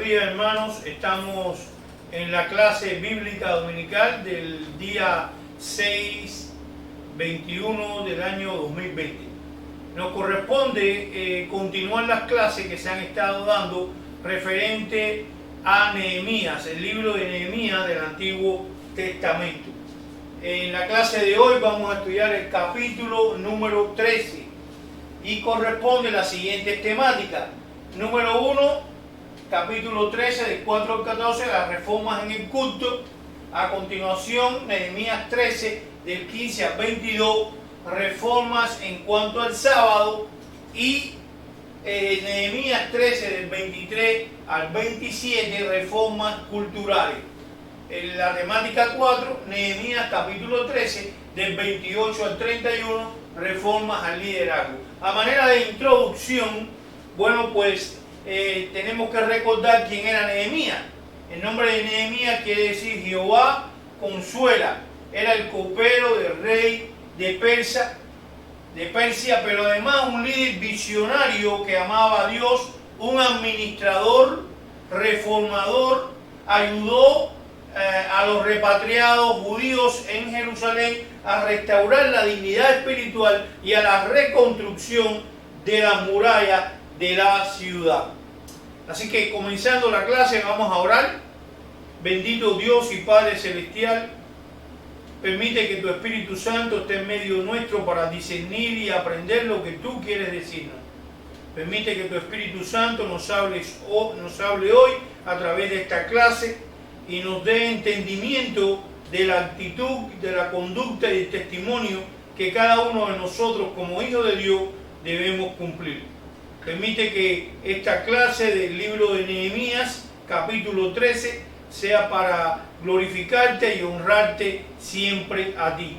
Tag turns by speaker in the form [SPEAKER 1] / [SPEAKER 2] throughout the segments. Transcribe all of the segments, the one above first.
[SPEAKER 1] días, hermanos. Estamos en la clase bíblica dominical del día 6/21 del año 2020. Nos corresponde continuar las clases que se han estado dando referente a Nehemías, el libro de Nehemías del Antiguo Testamento. En la clase de hoy vamos a estudiar el capítulo número 13 y corresponde la siguiente temática. Número 1, capítulo 13, del 4 al 14, las reformas en el culto. A continuación, Nehemías 13, del 15 al 22, reformas en cuanto al sábado. Y Nehemías 13, del 23 al 27, reformas culturales. En la temática 4, Nehemías capítulo 13, del 28 al 31, reformas al liderazgo. A manera de introducción, bueno, pues tenemos que recordar quién era Nehemías. El nombre de Nehemías quiere decir Jehová consuela. Era el copero del rey de Persia, pero además un líder visionario que amaba a Dios, un administrador, reformador, ayudó a los repatriados judíos en Jerusalén a restaurar la dignidad espiritual y a la reconstrucción de las murallas de la ciudad. Así que comenzando la clase vamos a orar. Bendito Dios y Padre Celestial, permite que tu Espíritu Santo esté en medio nuestro para discernir y aprender lo que tú quieres decirnos. Permite que tu Espíritu Santo nos hable hoy a través de esta clase y nos dé entendimiento de la actitud, de la conducta y del testimonio que cada uno de nosotros como hijos de Dios debemos cumplir. Permite que esta clase del libro de Nehemías, capítulo 13, sea para glorificarte y honrarte siempre a ti.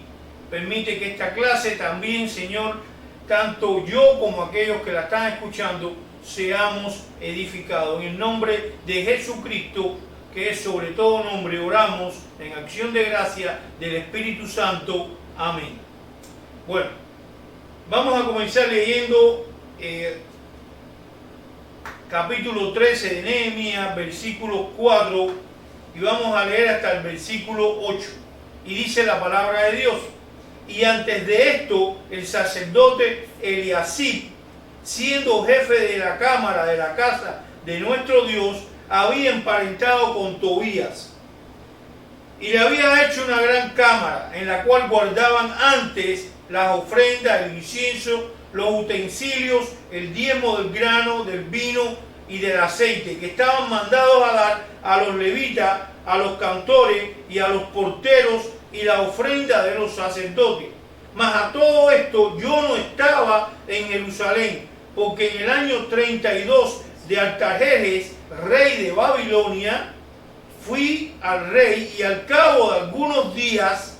[SPEAKER 1] Permite que esta clase también, Señor, tanto yo como aquellos que la están escuchando, seamos edificados. En el nombre de Jesucristo, que es sobre todo nombre, oramos en acción de gracia del Espíritu Santo. Amén. Bueno, vamos a comenzar leyendo capítulo 13 de Nehemías, versículo 4, y vamos a leer hasta el versículo 8. Y dice la palabra de Dios: y antes de esto, el sacerdote Eliasib, siendo jefe de la cámara de la casa de nuestro Dios, había emparentado con Tobías y le había hecho una gran cámara en la cual guardaban antes las ofrendas, el incienso, los utensilios, el diezmo del grano, del vino y del aceite, que estaban mandados a dar a los levitas, a los cantores y a los porteros, y la ofrenda de los sacerdotes. Mas a todo esto yo no estaba en Jerusalén, porque en el año 32 de Artajerjes, rey de Babilonia, fui al rey, y al cabo de algunos días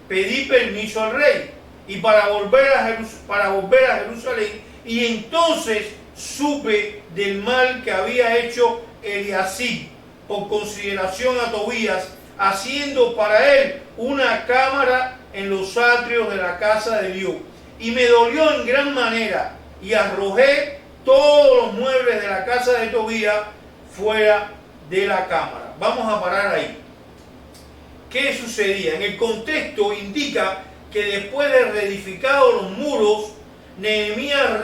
[SPEAKER 1] pedí permiso al rey y para volver a Jerusalén, y entonces supe del mal que había hecho Eliasib por consideración a Tobías, haciendo para él una cámara en los atrios de la casa de Dios. Y me dolió en gran manera, y arrojé todos los muebles de la casa de Tobías fuera de la cámara. Vamos a parar ahí. ¿Qué sucedía? En el contexto indica que después de reedificados los muros, Nehemías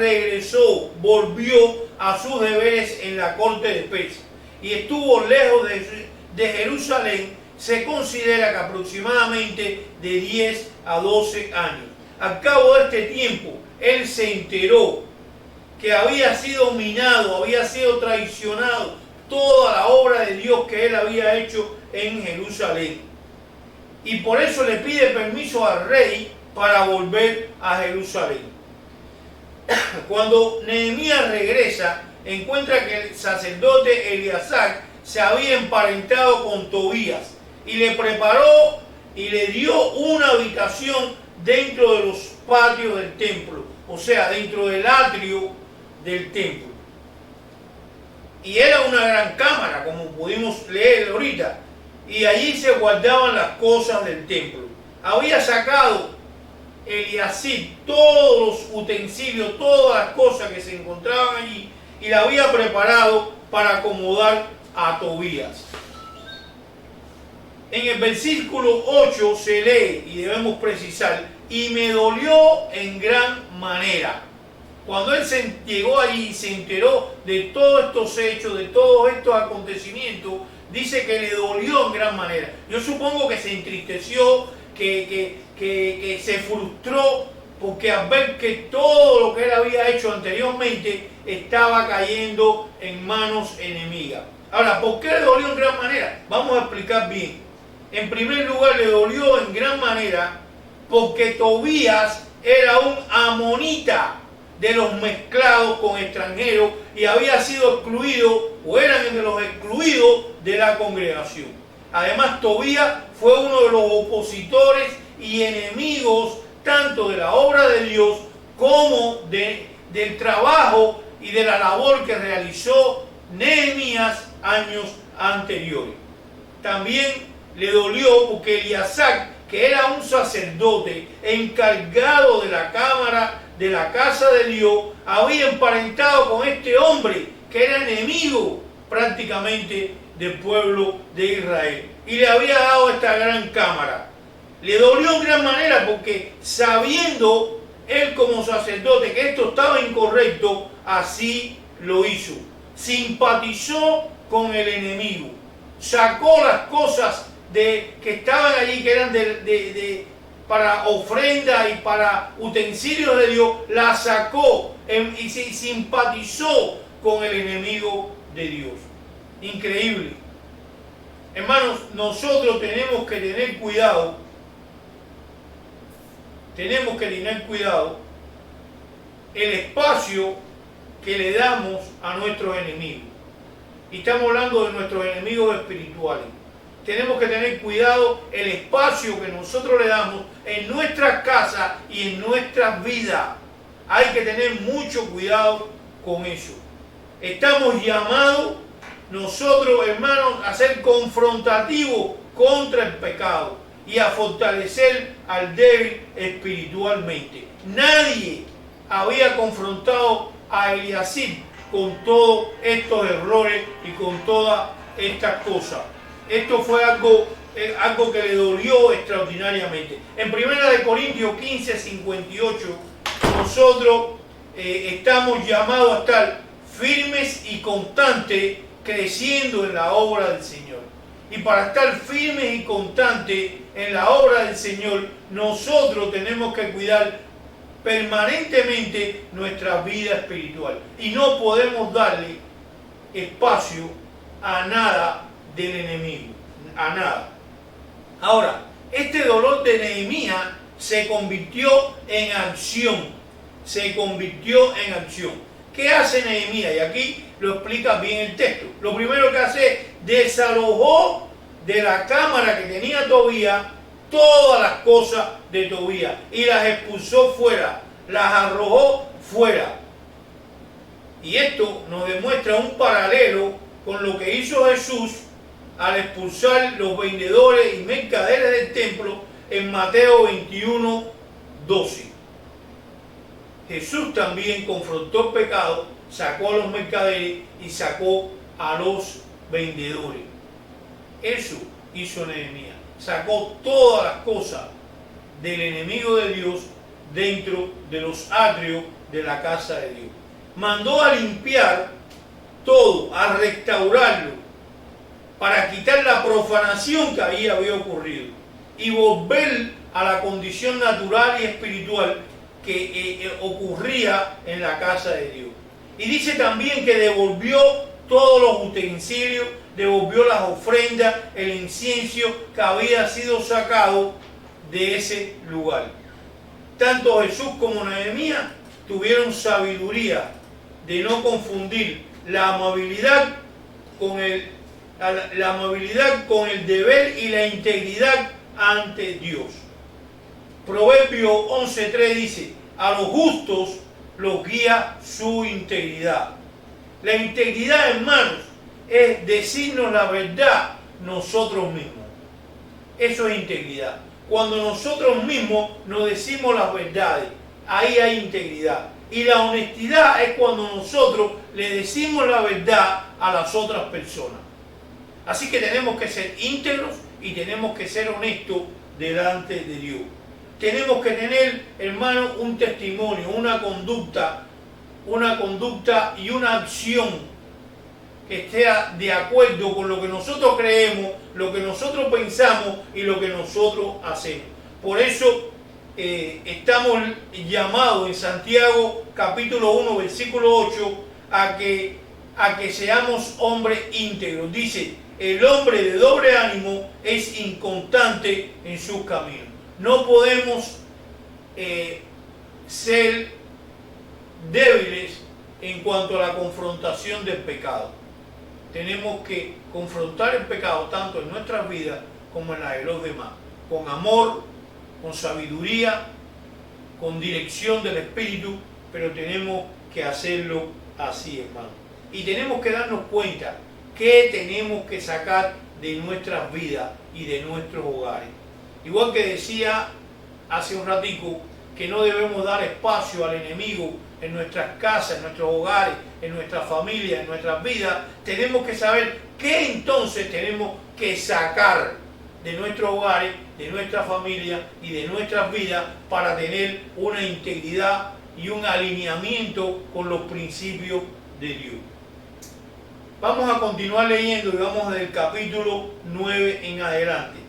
[SPEAKER 1] volvió a sus deberes en la corte de Persia y estuvo lejos de Jerusalén. Se considera que aproximadamente de 10 a 12 años. Al cabo de este tiempo, él se enteró que había sido minado, había sido traicionado toda la obra de Dios que él había hecho en Jerusalén. Y por eso le pide permiso al rey para volver a Jerusalén. Cuando Nehemías regresa, encuentra que el sacerdote Eleazar se había emparentado con Tobías y le preparó y le dio una habitación dentro de los patios del templo, o sea, dentro del atrio del templo. Y era una gran cámara, como pudimos leer ahorita, y allí se guardaban las cosas del templo. Había sacado Eliasib todos los utensilios, todas las cosas que se encontraban allí, y la había preparado para acomodar a Tobías. En el versículo 8 se lee, y debemos precisar, y me dolió en gran manera. Cuando él llegó allí y se enteró de todos estos hechos, de todos estos acontecimientos, dice que le dolió en gran manera. Yo supongo que se entristeció, que se frustró, porque al ver que todo lo que él había hecho anteriormente estaba cayendo en manos enemigas. Ahora, ¿por qué le dolió en gran manera? Vamos a explicar bien. En primer lugar, le dolió en gran manera porque Tobías era un amonita de los mezclados con extranjeros y había sido excluido, o eran de los excluidos de la congregación. Además, Tobías fue uno de los opositores y enemigos tanto de la obra de Dios como del trabajo y de la labor que realizó Nehemías años anteriores. También le dolió porque Eliasaf, que era un sacerdote encargado de la cámara de la casa de Dios, había emparentado con este hombre que era enemigo prácticamente del pueblo de Israel y le había dado esta gran cámara. Le dolió en gran manera porque, sabiendo él como sacerdote que esto estaba incorrecto, así lo hizo. Simpatizó con el enemigo, sacó las cosas que estaban allí, que eran para ofrenda y para utensilios de Dios, las sacó y simpatizó con el enemigo de Dios. Increíble. Hermanos, nosotros tenemos que tener cuidado. Tenemos que tener cuidado el espacio que le damos a nuestros enemigos. Y estamos hablando de nuestros enemigos espirituales. Tenemos que tener cuidado el espacio que nosotros le damos en nuestras casas y en nuestras vidas. Hay que tener mucho cuidado con eso. Estamos llamados nosotros, hermanos, a ser confrontativos contra el pecado y a fortalecer al débil espiritualmente. Nadie había confrontado a Eliasib con todos estos errores y con todas estas cosas. Esto fue algo que le dolió extraordinariamente. En 1 Corintios 15, 58, nosotros estamos llamados a estar firmes y constantes, creciendo en la obra del Señor. Y para estar firmes y constantes en la obra del Señor, nosotros tenemos que cuidar permanentemente nuestra vida espiritual. Y no podemos darle espacio a nada del enemigo, a nada. Ahora, este dolor de Nehemías se convirtió en acción. Se convirtió en acción. ¿Qué hace Nehemías? Y aquí lo explica bien el texto. Lo primero que hace es desalojó de la cámara que tenía Tobías todas las cosas de Tobías y las expulsó fuera, las arrojó fuera. Y esto nos demuestra un paralelo con lo que hizo Jesús al expulsar los vendedores y mercaderes del templo en Mateo 21, 12. Jesús también confrontó el pecado, sacó a los mercaderes y sacó a los vendedores. Eso hizo Nehemías. Sacó todas las cosas del enemigo de Dios dentro de los atrios de la casa de Dios. Mandó a limpiar todo, a restaurarlo, para quitar la profanación que ahí había ocurrido y volver a la condición natural y espiritual que ocurría en la casa de Dios. Y dice también que devolvió todos los utensilios, devolvió las ofrendas, el incienso que había sido sacado de ese lugar. Tanto Jesús como Nehemías tuvieron sabiduría de no confundir la amabilidad con el deber y la integridad ante Dios. Proverbio 11:3 dice: a los justos los guía su integridad. La integridad, hermanos, es decirnos la verdad nosotros mismos. Eso es integridad. Cuando nosotros mismos nos decimos las verdades, ahí hay integridad. Y la honestidad es cuando nosotros le decimos la verdad a las otras personas. Así que tenemos que ser íntegros y tenemos que ser honestos delante de Dios. Tenemos que tener, hermano, un testimonio, una conducta y una acción que esté de acuerdo con lo que nosotros creemos, lo que nosotros pensamos y lo que nosotros hacemos. Por eso estamos llamados en Santiago capítulo 1 versículo 8 a que seamos hombres íntegros. Dice, el hombre de doble ánimo es inconstante en sus caminos. No podemos ser débiles en cuanto a la confrontación del pecado. Tenemos que confrontar el pecado tanto en nuestras vidas como en las de los demás, con amor, con sabiduría, con dirección del Espíritu, pero tenemos que hacerlo así, hermano. Y tenemos que darnos cuenta que tenemos que sacar de nuestras vidas y de nuestros hogares. Igual que decía hace un ratico, que no debemos dar espacio al enemigo en nuestras casas, en nuestros hogares, en nuestras familias, en nuestras vidas. Tenemos que saber qué entonces tenemos que sacar de nuestros hogares, de nuestra familia y de nuestras vidas para tener una integridad y un alineamiento con los principios de Dios. Vamos a continuar leyendo y vamos del capítulo 9 en adelante.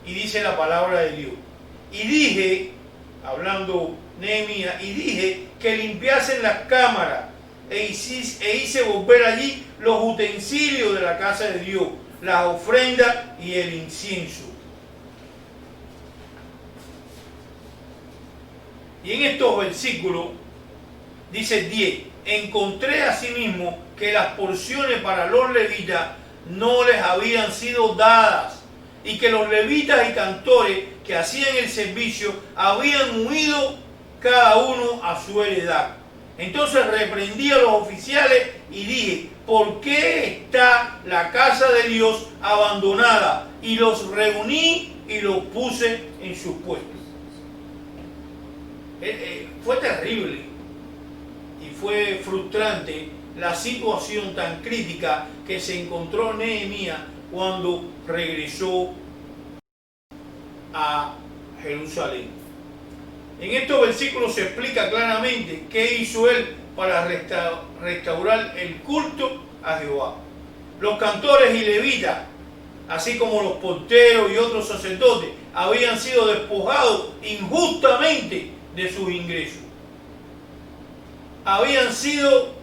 [SPEAKER 1] Y dice la palabra de Dios. Y dije, hablando Nehemías, y dije que limpiasen las cámaras e hice volver allí los utensilios de la casa de Dios, las ofrendas y el incienso. Y en estos versículos dice 10, encontré asimismo que las porciones para los levitas no les habían sido dadas, y que los levitas y cantores que hacían el servicio habían huido cada uno a su heredad. Entonces reprendí a los oficiales y dije, ¿por qué está la casa de Dios abandonada? Y los reuní y los puse en sus puestos. Fue terrible y fue frustrante la situación tan crítica que se encontró Nehemías cuando regresó a Jerusalén. En estos versículos se explica claramente qué hizo él para restaurar el culto a Jehová. Los cantores y levitas, así como los porteros y otros sacerdotes, habían sido despojados injustamente de sus ingresos. Habían sido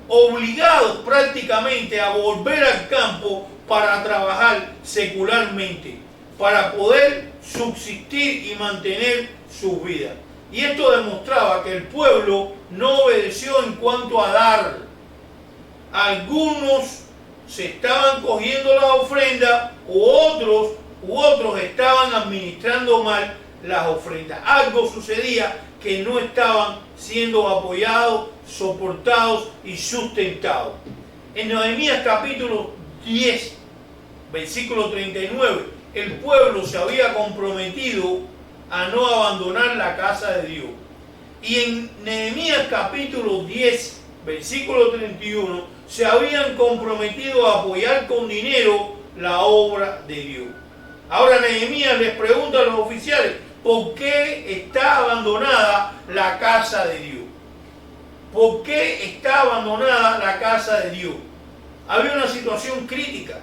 [SPEAKER 1] obligados prácticamente a volver al campo para trabajar secularmente, para poder subsistir y mantener sus vidas. Y esto demostraba que el pueblo no obedeció en cuanto a dar. Algunos se estaban cogiendo las ofrendas, u otros estaban administrando mal las ofrendas. Algo sucedía que no estaban siendo apoyados, soportados y sustentados. En Nehemías capítulo 10, versículo 39, el pueblo se había comprometido a no abandonar la casa de Dios. Y en Nehemías capítulo 10, versículo 31, se habían comprometido a apoyar con dinero la obra de Dios. Ahora Nehemías les pregunta a los oficiales, ¿por qué está abandonada la casa de Dios? ¿Por qué está abandonada la casa de Dios? Había una situación crítica.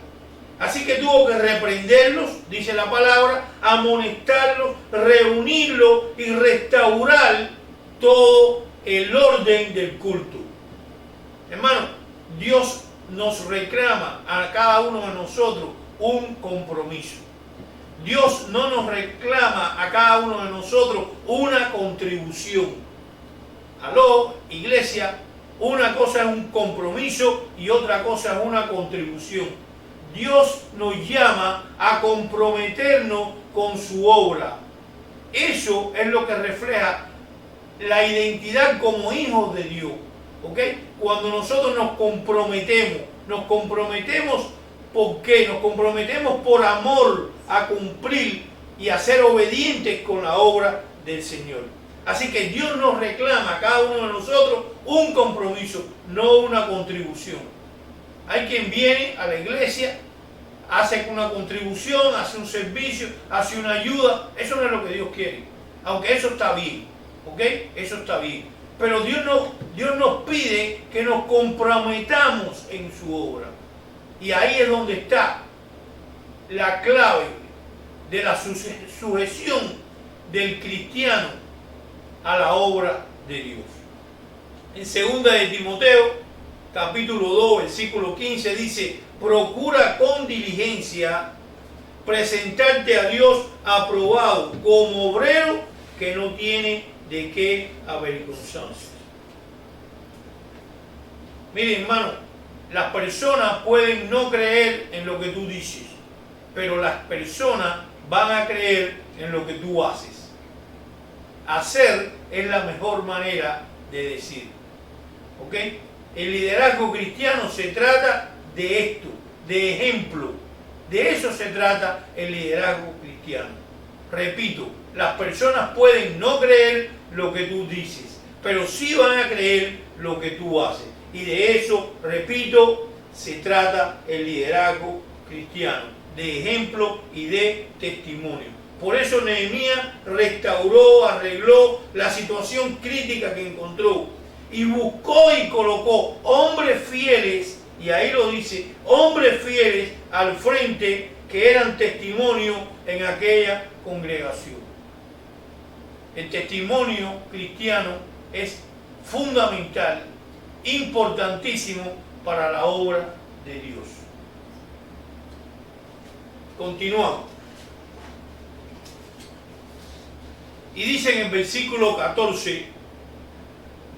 [SPEAKER 1] Así que tuvo que reprenderlos, dice la palabra, amonestarlos, reunirlos y restaurar todo el orden del culto. Hermano, Dios nos reclama a cada uno de nosotros un compromiso. Dios no nos reclama a cada uno de nosotros una contribución. Aló, iglesia, una cosa es un compromiso y otra cosa es una contribución. Dios nos llama a comprometernos con su obra. Eso es lo que refleja la identidad como hijos de Dios. ¿Ok? Cuando nosotros nos comprometemos ¿por qué? Nos comprometemos por amor a cumplir y a ser obedientes con la obra del Señor. Así que Dios nos reclama a cada uno de nosotros un compromiso, no una contribución. Hay quien viene a la iglesia, hace una contribución, hace un servicio, hace una ayuda. Eso no es lo que Dios quiere. Aunque eso está bien, ¿ok? Eso está bien. Pero Dios nos pide que nos comprometamos en su obra. Y ahí es donde está la clave de la sujeción del cristiano a la obra de Dios. En 2 de Timoteo, capítulo 2, versículo 15, dice: procura con diligencia presentarte a Dios aprobado como obrero que no tiene de qué avergonzarse. Miren, hermano, las personas pueden no creer en lo que tú dices, pero las personas van a creer en lo que tú haces. Hacer es la mejor manera de decir. ¿Ok? El liderazgo cristiano se trata de esto, de ejemplo. De eso se trata el liderazgo cristiano. Repito, las personas pueden no creer lo que tú dices, pero sí van a creer lo que tú haces. Y de eso, repito, se trata el liderazgo cristiano, de ejemplo y de testimonio. Por eso Nehemías restauró, arregló la situación crítica que encontró y buscó y colocó hombres fieles, y ahí lo dice, hombres fieles al frente que eran testimonio en aquella congregación. El testimonio cristiano es fundamental, importantísimo para la obra de Dios. Continuamos. Y dice en el versículo 14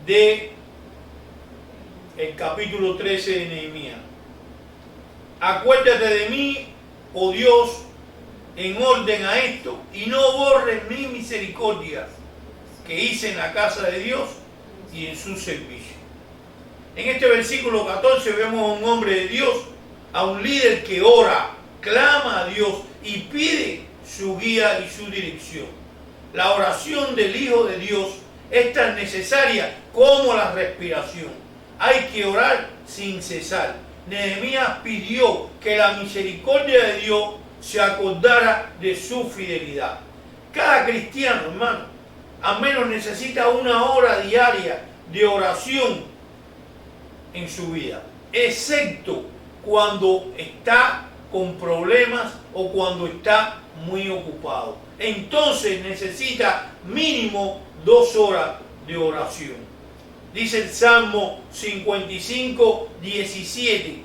[SPEAKER 1] de el capítulo 13 de Nehemías: acuérdate de mí, oh Dios, en orden a esto, y no borres mi misericordia que hice en la casa de Dios y en su servicio. En este versículo 14 vemos a un hombre de Dios, a un líder que ora, clama a Dios y pide su guía y su dirección. La oración del Hijo de Dios es tan necesaria como la respiración. Hay que orar sin cesar. Nehemías pidió que la misericordia de Dios se acordara de su fidelidad. Cada cristiano, hermano, al menos necesita una hora diaria de oración en su vida, excepto cuando está con problemas o cuando está muy ocupado. Entonces necesita mínimo 2 horas de oración. Dice el Salmo 55, 17: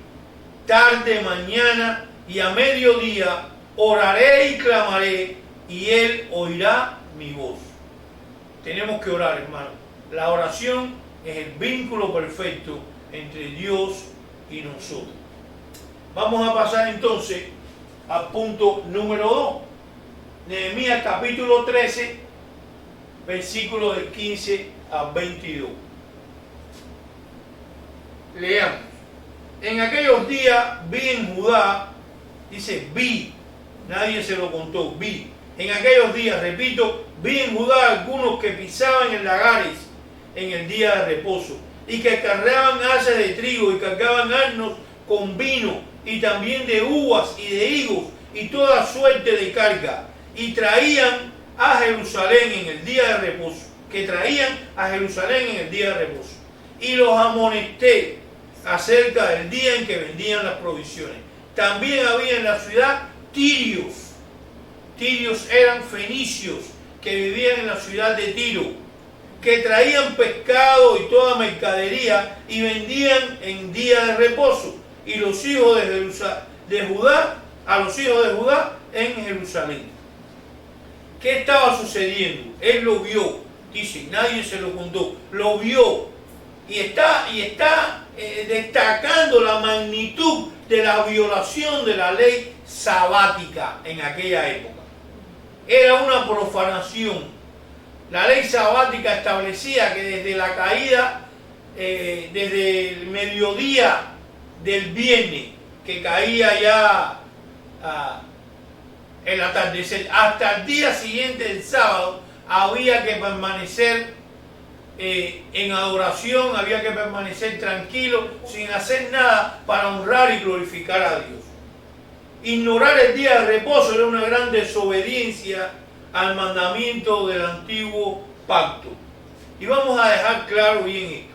[SPEAKER 1] tarde, mañana y a mediodía oraré y clamaré, y Él oirá mi voz. Tenemos que orar, hermano. La oración es el vínculo perfecto entre Dios y nosotros. Vamos a pasar entonces al punto número 2. Nehemías capítulo 13, versículos del 15 al 22. Leamos. En aquellos días vi en Judá, dice vi, nadie se lo contó, vi. En aquellos días, repito, vi en Judá algunos que pisaban en lagares en el día de reposo, y que cargaban haces de trigo y cargaban asnos con vino, y también de uvas y de higos, y toda suerte de carga, y traían a Jerusalén en el día de reposo, y los amonesté acerca del día en que vendían las provisiones. También había en la ciudad tirios. Tirios eran fenicios que vivían en la ciudad de Tiro, que traían pescado y toda mercadería y vendían en día de reposo. Y los hijos de Judá, a los hijos de Judá en Jerusalén. ¿Qué estaba sucediendo? Él lo vio, dice, nadie se lo contó, lo vio. Y está destacando la magnitud de la violación de la ley sabática en aquella época. Era una profanación. La ley sabática establecía que desde la caída, desde el mediodía del viernes, que caía ya el atardecer, hasta el día siguiente del sábado, había que permanecer en adoración, había que permanecer tranquilo, sin hacer nada para honrar y glorificar a Dios. Ignorar el día de reposo era una gran desobediencia al mandamiento del antiguo pacto. Y vamos a dejar claro bien esto.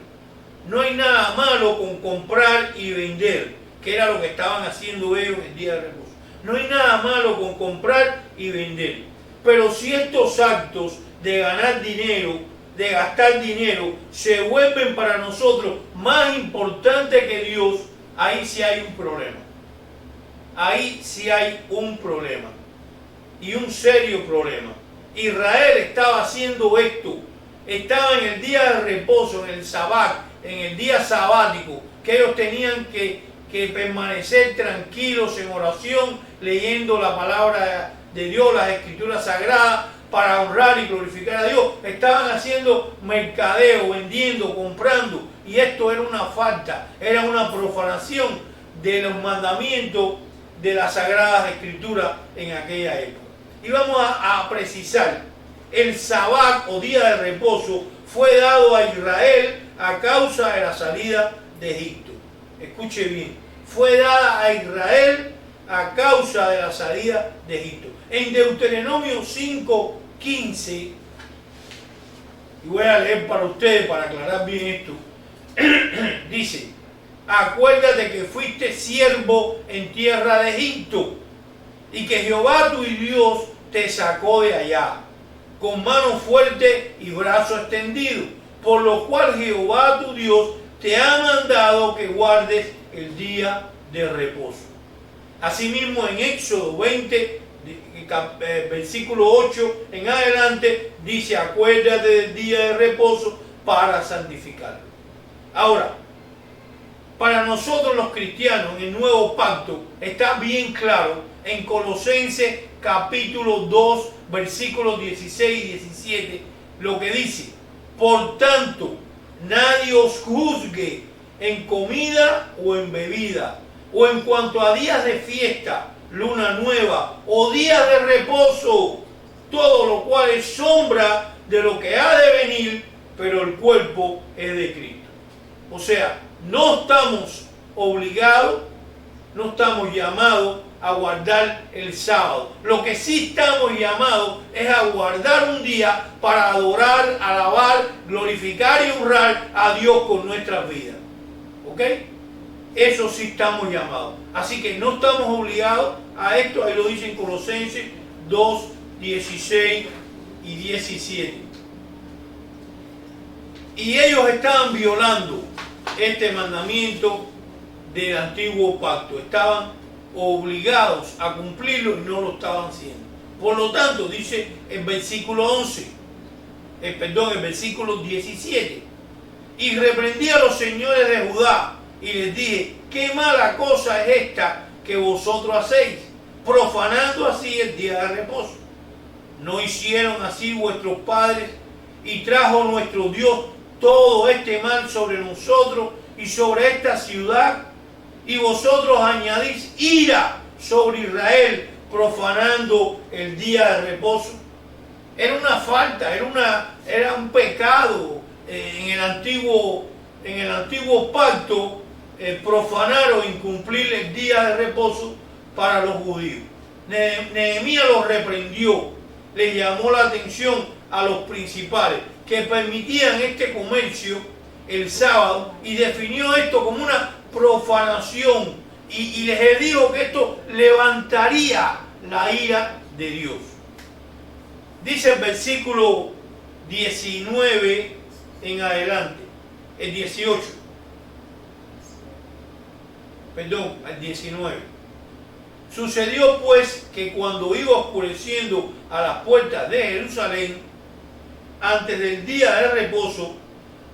[SPEAKER 1] No hay nada malo con comprar y vender, que era lo que estaban haciendo ellos el día de reposo. No hay nada malo con comprar y vender. Pero si estos actos de ganar dinero, de gastar dinero, se vuelven para nosotros más importantes que Dios, ahí sí hay un problema. Ahí sí hay un problema. Y un serio problema. Israel estaba haciendo esto. Estaba en el día de reposo, en el sabbat, en el día sabático, que ellos tenían que permanecer tranquilos en oración, leyendo la palabra de Dios, las escrituras sagradas, para honrar y glorificar a Dios. Estaban haciendo mercadeo, vendiendo, comprando, y esto era una falta, era una profanación de los mandamientos de las sagradas escrituras en aquella época. Y vamos a precisar, el sabbat o día de reposo fue dado a Israel a causa de la salida de Egipto. Escuche bien, fue dada a Israel a causa de la salida de Egipto. En Deuteronomio 5:15, y voy a leer para ustedes para aclarar bien esto, dice: acuérdate que fuiste siervo en tierra de Egipto y que Jehová tu Dios te sacó de allá con mano fuerte y brazo extendido, por lo cual Jehová tu Dios te ha mandado que guardes el día de reposo. Asimismo, en Éxodo 20, versículo 8 en adelante, dice: acuérdate del día de reposo para santificarlo. Ahora, para nosotros los cristianos en el nuevo pacto está bien claro en Colosenses capítulo 2, versículos 16 y 17, lo que dice: por tanto, nadie os juzgue en comida o en bebida, o en cuanto a días de fiesta, luna nueva o días de reposo, todo lo cual es sombra de lo que ha de venir, pero el cuerpo es de Cristo. O sea, no estamos obligados, no estamos llamados a guardar el sábado. Lo que sí estamos llamados es a guardar un día para adorar, alabar, glorificar y honrar a Dios con nuestras vidas. ¿Ok? Eso sí estamos llamados. Así que no estamos obligados a esto. Ahí lo dice en Colosenses 2, 16 y 17. Y ellos estaban violando este mandamiento del antiguo pacto. Estaban obligados a cumplirlo y no lo estaban haciendo. Por lo tanto, dice el versículo 17: y reprendí a los señores de Judá y les dije: qué mala cosa es esta que vosotros hacéis, profanando así el día de reposo. ¿No hicieron así vuestros padres? Y trajo nuestro Dios todo este mal sobre nosotros y sobre esta ciudad, y vosotros añadís ira sobre Israel, profanando el día de reposo. Era una falta, era un pecado en el antiguo pacto, profanar o incumplir el día de reposo para los judíos. Nehemías los reprendió, les llamó la atención a los principales que permitían este comercio el sábado, y definió esto como una profanación, y les dijo que esto levantaría la ira de Dios. Dice el versículo 19 en adelante, el 18, perdón, el 19. Sucedió pues que cuando iba oscureciendo a las puertas de Jerusalén, antes del día de reposo,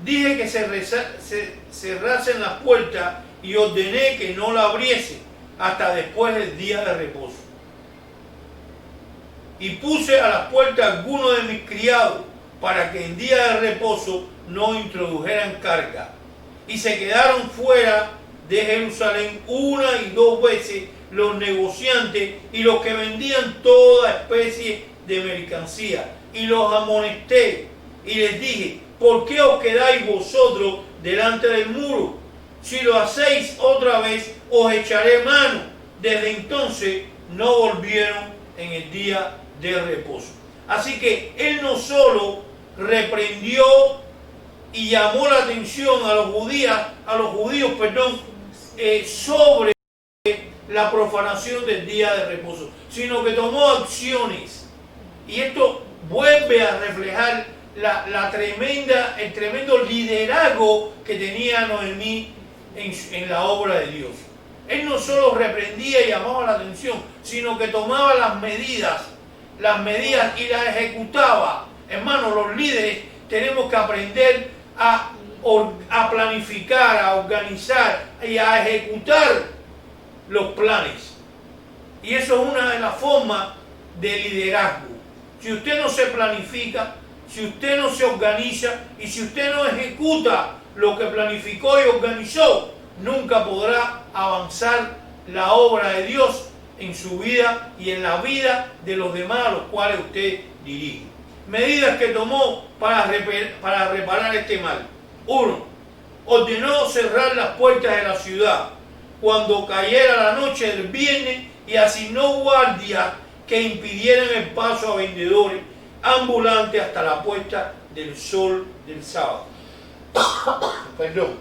[SPEAKER 1] dije que se cerrasen las puertas y ordené que no la abriese hasta después del día de reposo. Y puse a las puertas algunos de mis criados para que en día de reposo no introdujeran carga. Y se quedaron fuera de Jerusalén una y dos veces los negociantes y los que vendían toda especie de mercancía. Y los amonesté y les dije: ¿por qué os quedáis vosotros delante del muro? Si lo hacéis otra vez, os echaré mano. Desde entonces no volvieron en el día de reposo. Así que él no solo reprendió y llamó la atención a los judíos, sobre la profanación del día de reposo, sino que tomó acciones. Y esto vuelve a reflejar el tremendo liderazgo que tenía Noemí en la obra de Dios. Él no solo reprendía y llamaba la atención, sino que tomaba las medidas y las ejecutaba. Hermanos, los líderes tenemos que aprender a planificar, a organizar y a ejecutar los planes. Y eso es una de las formas de liderazgo. Si usted no se planifica, si usted no se organiza y si usted no ejecuta lo que planificó y organizó, nunca podrá avanzar la obra de Dios en su vida y en la vida de los demás a los cuales usted dirige. Medidas que tomó para reparar este mal. 1. Ordenó cerrar las puertas de la ciudad cuando cayera la noche del viernes y asignó guardias que impidieran el paso a vendedores ambulantes hasta la puesta del sol del sábado. Perdón.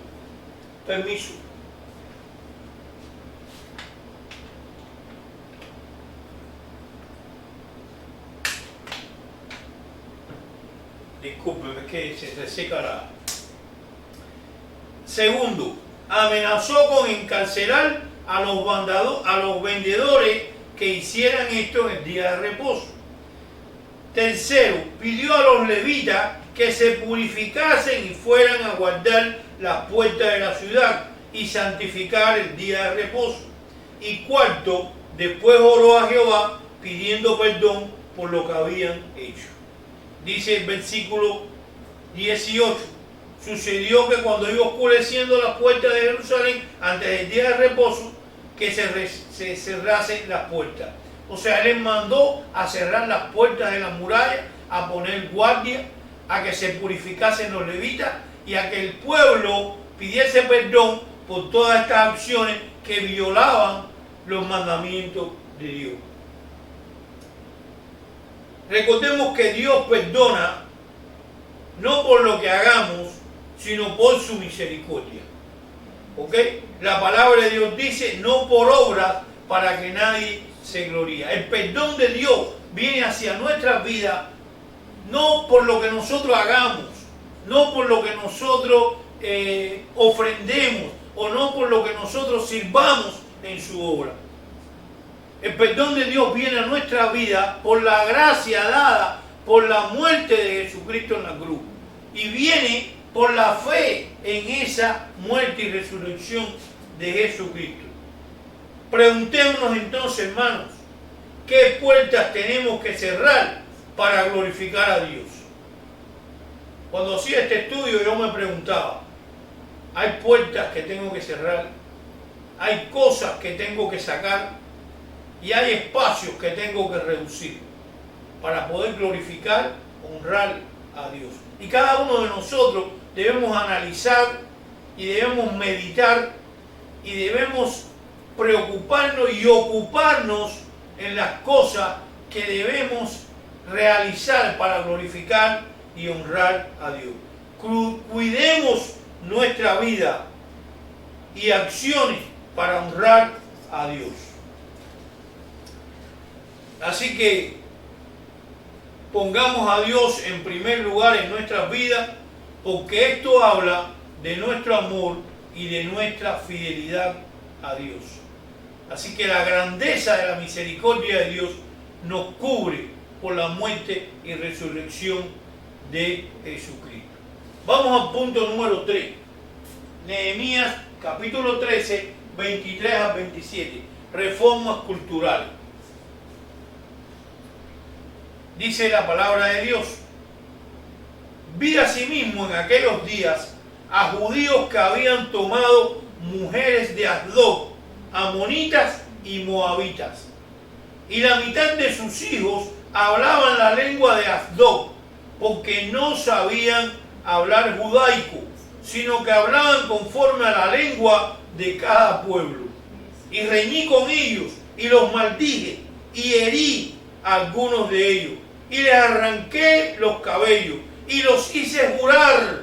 [SPEAKER 1] Permiso. Disculpen, es que se reseca la... Segundo, amenazó con encarcelar a los vendedores que hicieran esto en el día de reposo. Tercero, pidió a los levitas que se purificasen y fueran a guardar las puertas de la ciudad y santificar el día de reposo. Y cuarto, después oró a Jehová pidiendo perdón por lo que habían hecho. Dice el versículo 18, sucedió que cuando iba oscureciendo las puertas de Jerusalén antes del día de reposo, que se cerrasen las puertas. O sea, él les mandó a cerrar las puertas de la muralla, a poner guardia, a que se purificasen los levitas y a que el pueblo pidiese perdón por todas estas acciones que violaban los mandamientos de Dios. Recordemos que Dios perdona no por lo que hagamos, sino por su misericordia. ¿Ok? La palabra de Dios dice, no por obras para que nadie se gloríe. El perdón de Dios viene hacia nuestras vidas, no por lo que nosotros hagamos, no por lo que nosotros ofrendemos, o no por lo que nosotros sirvamos en su obra. El perdón de Dios viene a nuestra vida por la gracia dada por la muerte de Jesucristo en la cruz. Y viene por la fe en esa muerte y resurrección de Jesucristo. Preguntémonos entonces, hermanos, ¿qué puertas tenemos que cerrar para glorificar a Dios? Cuando hacía este estudio yo me preguntaba, ¿hay puertas que tengo que cerrar? ¿Hay cosas que tengo que sacar? Y hay espacios que tengo que reducir para poder glorificar, honrar a Dios. Y cada uno de nosotros debemos analizar y debemos meditar y debemos preocuparnos y ocuparnos en las cosas que debemos realizar para glorificar y honrar a Dios. Cuidemos nuestra vida y acciones para honrar a Dios. Así que pongamos a Dios en primer lugar en nuestras vidas, porque esto habla de nuestro amor y de nuestra fidelidad a Dios. Así que la grandeza de la misericordia de Dios nos cubre por la muerte y resurrección de Jesucristo. Vamos al punto número 3. Nehemías capítulo 13, 23 a 27. Reformas culturales. Dice la palabra de Dios: vi asimismo en aquellos días a judíos que habían tomado mujeres de Asdod, amonitas y moabitas, y la mitad de sus hijos hablaban la lengua de Asdod, porque no sabían hablar judaico, sino que hablaban conforme a la lengua de cada pueblo. Y reñí con ellos, y los maldije, y herí a algunos de ellos, y les arranqué los cabellos, y los hice jurar,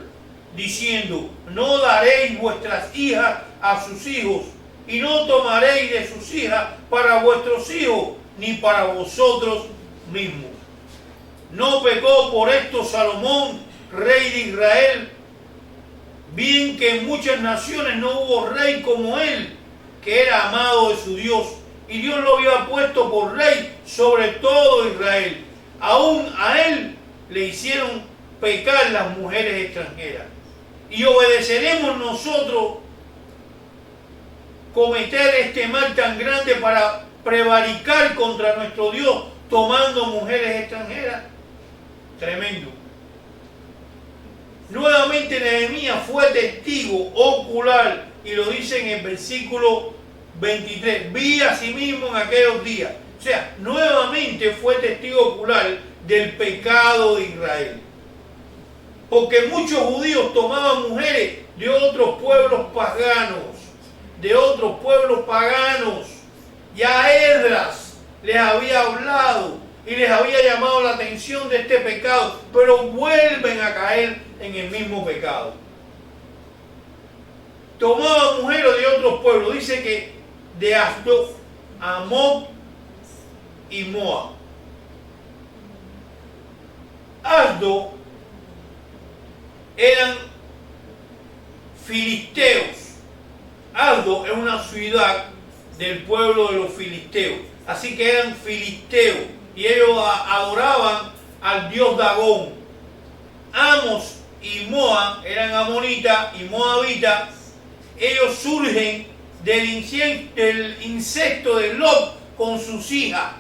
[SPEAKER 1] diciendo: no daréis vuestras hijas a sus hijos, y no tomaréis de sus hijas para vuestros hijos, ni para vosotros mismos. No pecó por esto Salomón, rey de Israel, bien que en muchas naciones no hubo rey como él, que era amado de su Dios, y Dios lo había puesto por rey sobre todo Israel. Aún a él le hicieron pecar las mujeres extranjeras. Y obedeceremos nosotros cometer este mal tan grande para prevaricar contra nuestro Dios tomando mujeres extranjeras. Tremendo. Nuevamente Nehemías fue testigo ocular, y lo dice en el versículo 23, vi a sí mismo en aquellos días. O sea, nuevamente fue testigo ocular del pecado de Israel. Porque muchos judíos tomaban mujeres de otros pueblos paganos, Ya Esdras les había hablado y les había llamado la atención de este pecado, pero vuelven a caer en el mismo pecado. Tomaban mujeres de otros pueblos, dice que de Asdod, Amón y Moab. Asdod eran filisteos. Asdod es una ciudad del pueblo de los filisteos. Así que eran filisteos y ellos adoraban al dios Dagón. Amos y Moab eran amonitas y moabitas. Ellos surgen del incesto de Lot con sus hijas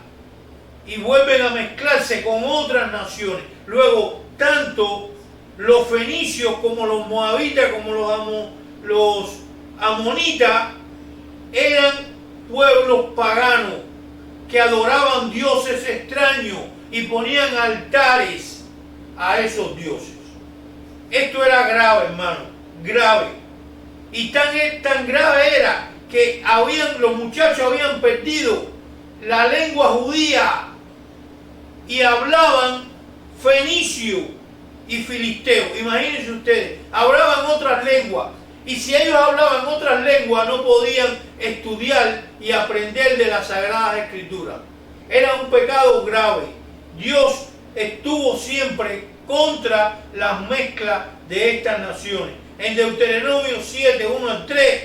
[SPEAKER 1] y vuelven a mezclarse con otras naciones. Luego, tanto los fenicios como los moabitas, como los amonitas, eran pueblos paganos que adoraban dioses extraños y ponían altares a esos dioses. Esto era grave, hermano, grave. Y tan grave era que los muchachos habían perdido la lengua judía y hablaban fenicio y filisteo. Imagínense ustedes, hablaban otras lenguas. Y si ellos hablaban otras lenguas, no podían estudiar y aprender de las Sagradas Escrituras. Era un pecado grave. Dios estuvo siempre contra las mezclas de estas naciones. En Deuteronomio 7, 1 al 3,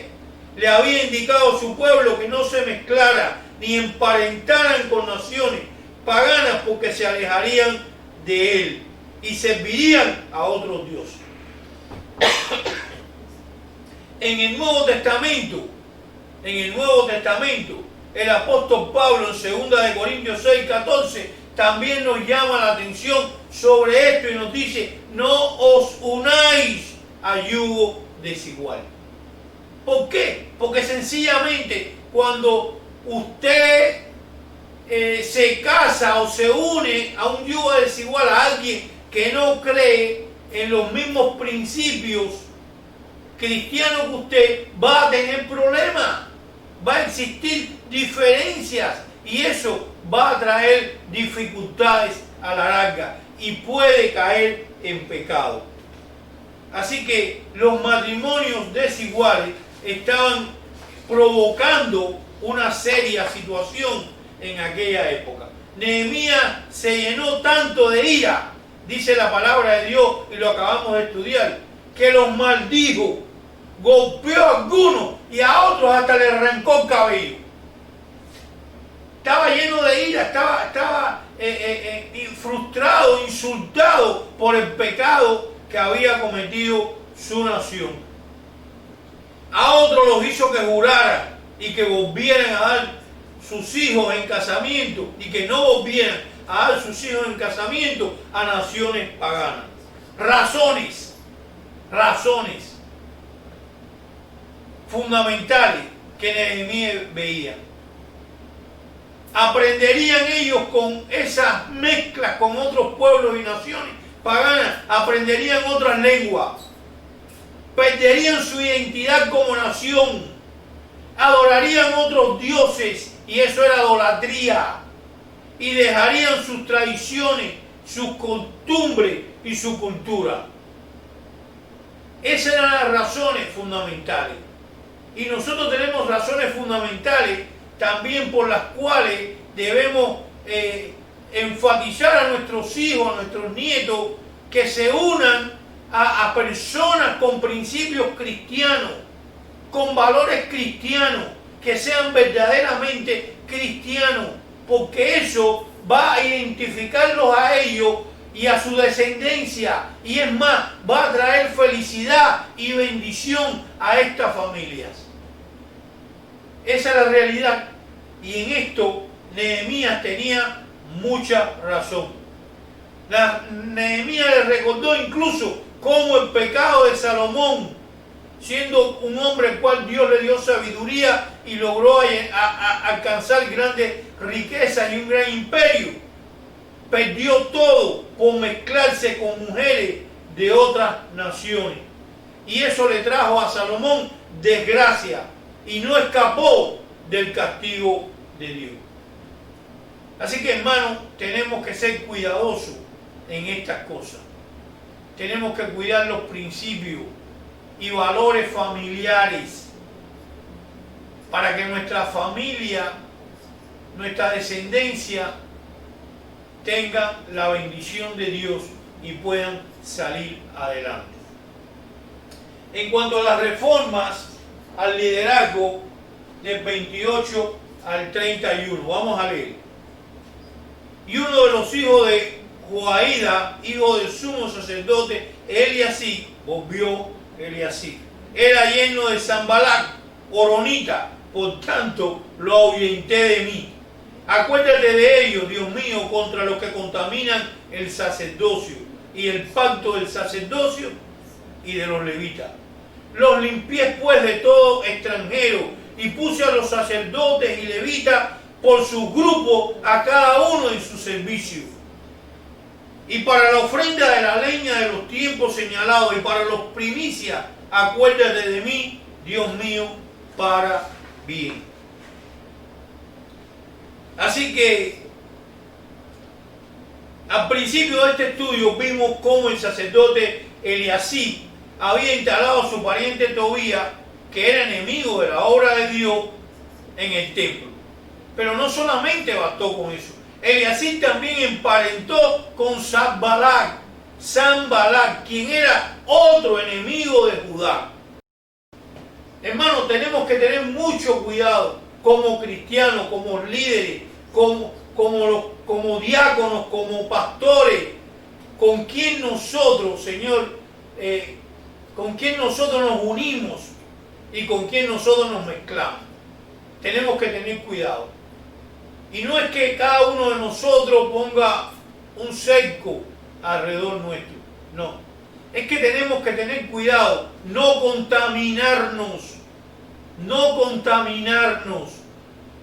[SPEAKER 1] le había indicado a su pueblo que no se mezclara ni emparentaran con naciones paganas, porque se alejarían de él y servirían a otros dioses. En el Nuevo Testamento, el apóstol Pablo en 2 Corintios 6, 14, también nos llama la atención sobre esto y nos dice: no os unáis a yugo desigual. ¿Por qué? Porque sencillamente cuando usted se casa o se une a un yugo desigual, a alguien que no cree en los mismos principios cristianos que usted, va a tener problemas, va a existir diferencias y eso va a traer dificultades a la larga y puede caer en pecado. Así que los matrimonios desiguales estaban provocando una seria situación en aquella época. Nehemías se llenó tanto de ira, dice la palabra de Dios y lo acabamos de estudiar, que los maldijo, golpeó a algunos y a otros hasta le arrancó el cabello. Estaba lleno de ira, estaba frustrado, insultado por el pecado que había cometido su nación. A otros los hizo que juraran y que volvieran a dar sus hijos en casamiento y que no volvieran a dar sus hijos en casamiento a naciones paganas. Razones fundamentales que Nehemías veía. ¿Aprenderían ellos con esas mezclas con otros pueblos y naciones? paganas, aprenderían otras lenguas, perderían su identidad como nación, adorarían otros dioses, y eso era idolatría, y dejarían sus tradiciones, sus costumbres y su cultura. Esas eran las razones fundamentales. Y nosotros tenemos razones fundamentales también por las cuales debemos enfatizar a nuestros hijos, a nuestros nietos, que se unan a personas con principios cristianos, con valores cristianos, que sean verdaderamente cristianos, porque eso va a identificarlos a ellos y a su descendencia, y es más, va a traer felicidad y bendición a estas familias. Esa es la realidad, y en esto Nehemías tenía mucha razón. Nehemías le recordó incluso cómo el pecado de Salomón, siendo un hombre al cual Dios le dio sabiduría y logró alcanzar grandes riquezas y un gran imperio, perdió todo por mezclarse con mujeres de otras naciones. Y eso le trajo a Salomón desgracia y no escapó del castigo de Dios. Así que, hermanos, tenemos que ser cuidadosos en estas cosas. Tenemos que cuidar los principios y valores familiares para que nuestra familia, nuestra descendencia, tengan la bendición de Dios y puedan salir adelante. En cuanto a las reformas al liderazgo, del 28 al 31, vamos a leer. Y uno de los hijos de Joaída, hijo del sumo sacerdote Eliasib, volvió Eliasib. Era yerno de Sanbalat, horonita, por tanto lo ahuyenté de mí. Acuérdate de ellos, Dios mío, contra los que contaminan el sacerdocio y el pacto del sacerdocio y de los levitas. Los limpié pues de todo extranjero y puse a los sacerdotes y levitas por sus grupos, a cada uno en su servicio. Y para la ofrenda de la leña de los tiempos señalados y para los primicias, acuérdate de mí, Dios mío, para bien. Así que al principio de este estudio vimos cómo el sacerdote Eliasib había instalado a su pariente Tobías, que era enemigo de la obra de Dios, en el templo. Pero no solamente bastó con eso. Eliasib también emparentó con Sanbalat, quien era otro enemigo de Judá. Hermanos, tenemos que tener mucho cuidado como cristianos, como líderes, como diáconos, como pastores, con quien nosotros, Señor, con quien nosotros nos unimos y con quien nosotros nos mezclamos. Tenemos que tener cuidado. Y no es que cada uno de nosotros ponga un cerco alrededor nuestro, no. Es que tenemos que tener cuidado, no contaminarnos.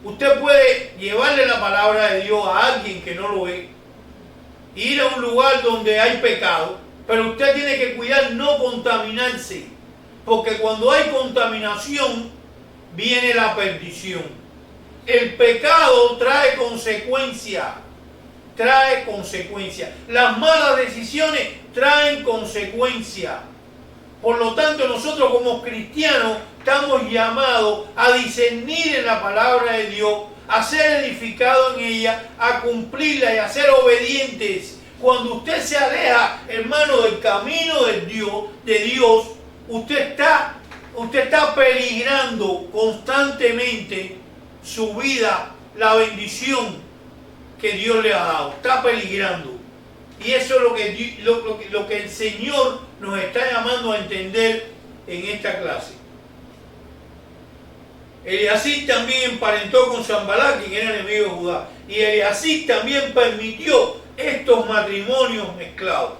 [SPEAKER 1] Usted puede llevarle la palabra de Dios a alguien que no lo ve, ir a un lugar donde hay pecado, pero usted tiene que cuidar no contaminarse, porque cuando hay contaminación viene la perdición. El pecado trae consecuencias. Las malas decisiones traen consecuencias. Por lo tanto, nosotros como cristianos estamos llamados a discernir en la palabra de Dios, a ser edificados en ella, a cumplirla y a ser obedientes. Cuando usted se aleja, hermano, del camino de Dios, usted está peligrando constantemente su vida, la bendición que Dios le ha dado. Está peligrando. Y eso es lo que el Señor nos está llamando a entender en esta clase. Eliasib también emparentó con Sanbalat, quien era enemigo de Judá. Y Eliasib también permitió estos matrimonios mezclados.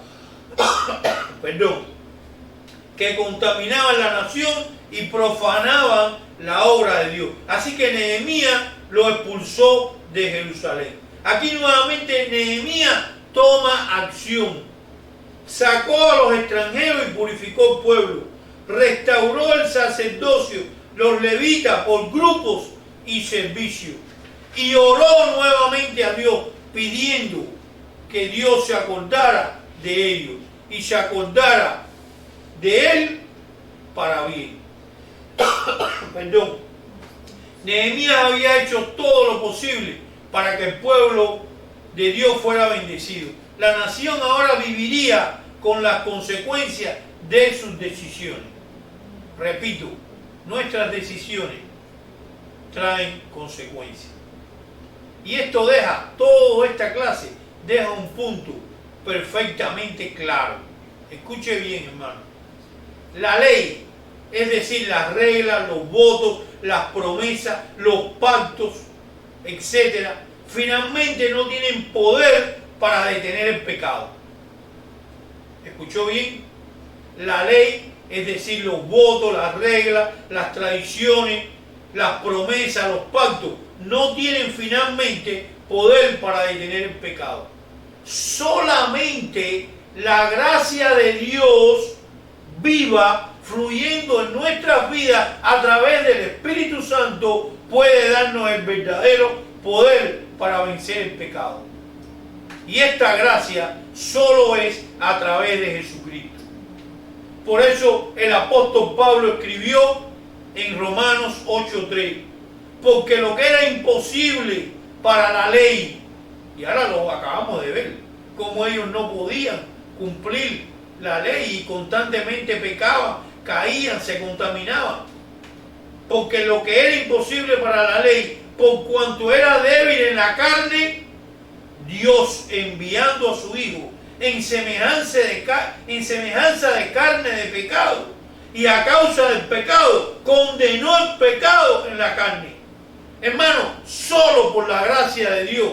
[SPEAKER 1] Que contaminaban la nación y profanaban la obra de Dios. Así que Nehemías lo expulsó de Jerusalén. Aquí nuevamente Nehemías toma acción. sacó a los extranjeros y purificó el pueblo, restauró el sacerdocio, los levitas por grupos y servicios, y oró nuevamente a Dios pidiendo que Dios se acordara de ellos y se acordara de él para bien. Perdón. Nehemías había hecho todo lo posible para que el pueblo de Dios fuera bendecido. La nación ahora viviría con las consecuencias de sus decisiones. Repito, nuestras decisiones traen consecuencias. Y esto deja, toda esta clase, deja un punto perfectamente claro. Escuche bien, hermano. La ley, es decir, las reglas, los votos, las promesas, los pactos, etc., finalmente no tienen poder para detener el pecado. ¿Escuchó bien? La ley, es decir, los votos, las reglas, las tradiciones, las promesas, los pactos, no tienen finalmente poder para detener el pecado. Solamente la gracia de Dios viva, fluyendo en nuestras vidas a través del Espíritu Santo, puede darnos el verdadero poder para vencer el pecado. Y esta gracia solo es a través de Jesucristo. Por eso el apóstol Pablo escribió en Romanos 8:3, porque lo que era imposible para la ley, y ahora lo acabamos de ver, cómo ellos no podían cumplir la ley y constantemente pecaban, caían, se contaminaban. Porque lo que era imposible para la ley, por cuanto era débil en la carne, Dios enviando a su Hijo en semejanza de carne de pecado, y a causa del pecado condenó el pecado en la carne. Hermano, solo por la gracia de Dios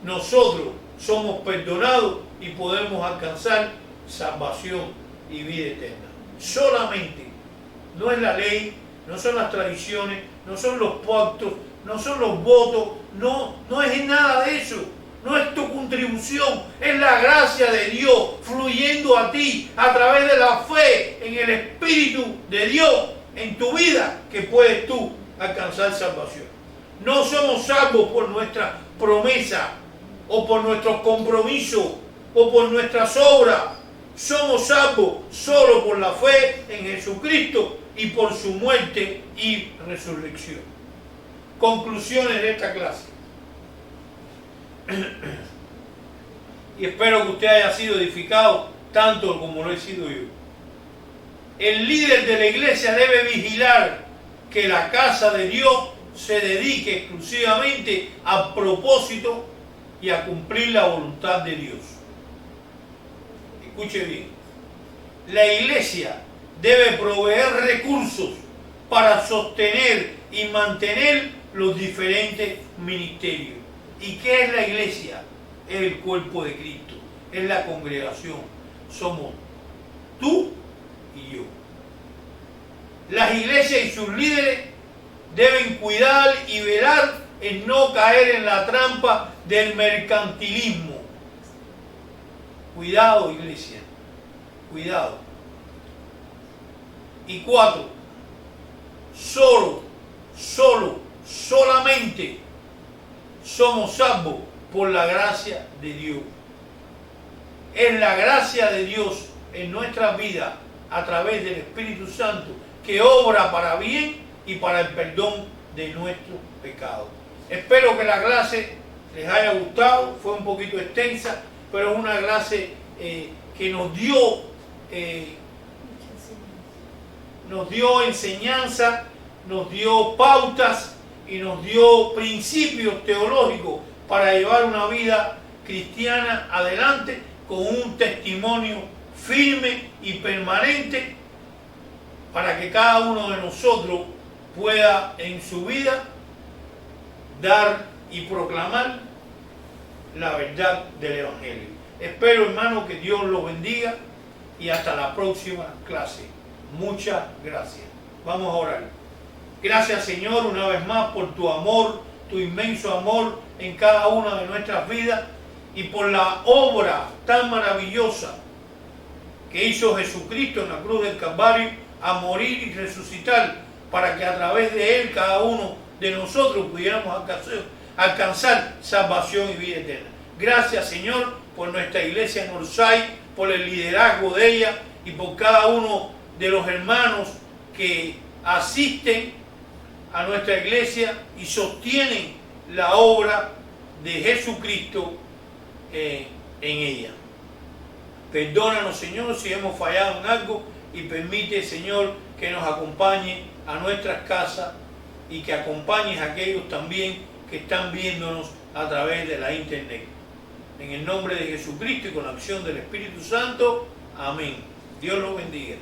[SPEAKER 1] nosotros somos perdonados y podemos alcanzar salvación y vida eterna. Solamente. No es la ley, no son las tradiciones, no son los pactos, no son los votos, no es nada de eso. No es tu contribución, es la gracia de Dios fluyendo a ti a través de la fe en el Espíritu de Dios en tu vida, que puedes tú alcanzar salvación. No somos salvos por nuestra promesa o por nuestros compromisos o por nuestras obras. Somos salvos solo por la fe en Jesucristo y por su muerte y resurrección. Conclusiones de esta clase. Y espero que usted haya sido edificado tanto como lo he sido yo. El líder de la iglesia debe vigilar que la casa de Dios se dedique exclusivamente al propósito y a cumplir la voluntad de Dios. Escuche bien. La iglesia debe proveer recursos para sostener y mantener los diferentes ministerios. ¿Y qué es la iglesia? Es el cuerpo de Cristo, es la congregación. Somos tú y yo. Las iglesias y sus líderes deben cuidar y velar en no caer en la trampa del mercantilismo. Cuidado, iglesia, cuidado. Y 4, solamente somos salvos por la gracia de Dios. Es la gracia de Dios en nuestras vidas a través del Espíritu Santo que obra para bien y para el perdón de nuestros pecados. Espero que la clase les haya gustado. Fue un poquito extensa, pero es una clase que nos dio enseñanza, nos dio pautas y nos dio principios teológicos para llevar una vida cristiana adelante con un testimonio firme y permanente, para que cada uno de nosotros pueda en su vida dar y proclamar la verdad del Evangelio. Espero, hermano, que Dios los bendiga y hasta la próxima clase. Muchas gracias. Vamos a orar. Gracias, Señor, una vez más por tu amor, tu inmenso amor en cada una de nuestras vidas, y por la obra tan maravillosa que hizo Jesucristo en la cruz del Calvario, a morir y resucitar, para que a través de Él cada uno de nosotros pudiéramos alcanzar salvación y vida eterna. Gracias, Señor, por nuestra iglesia en Northside, por el liderazgo de ella y por cada uno de los hermanos que asisten a nuestra iglesia y sostienen la obra de Jesucristo en ella. Perdónanos, Señor, si hemos fallado en algo, y permite, Señor, que nos acompañe a nuestras casas y que acompañes a aquellos también que están viéndonos a través de la internet. En el nombre de Jesucristo y con la acción del Espíritu Santo. Amén. Dios los bendiga.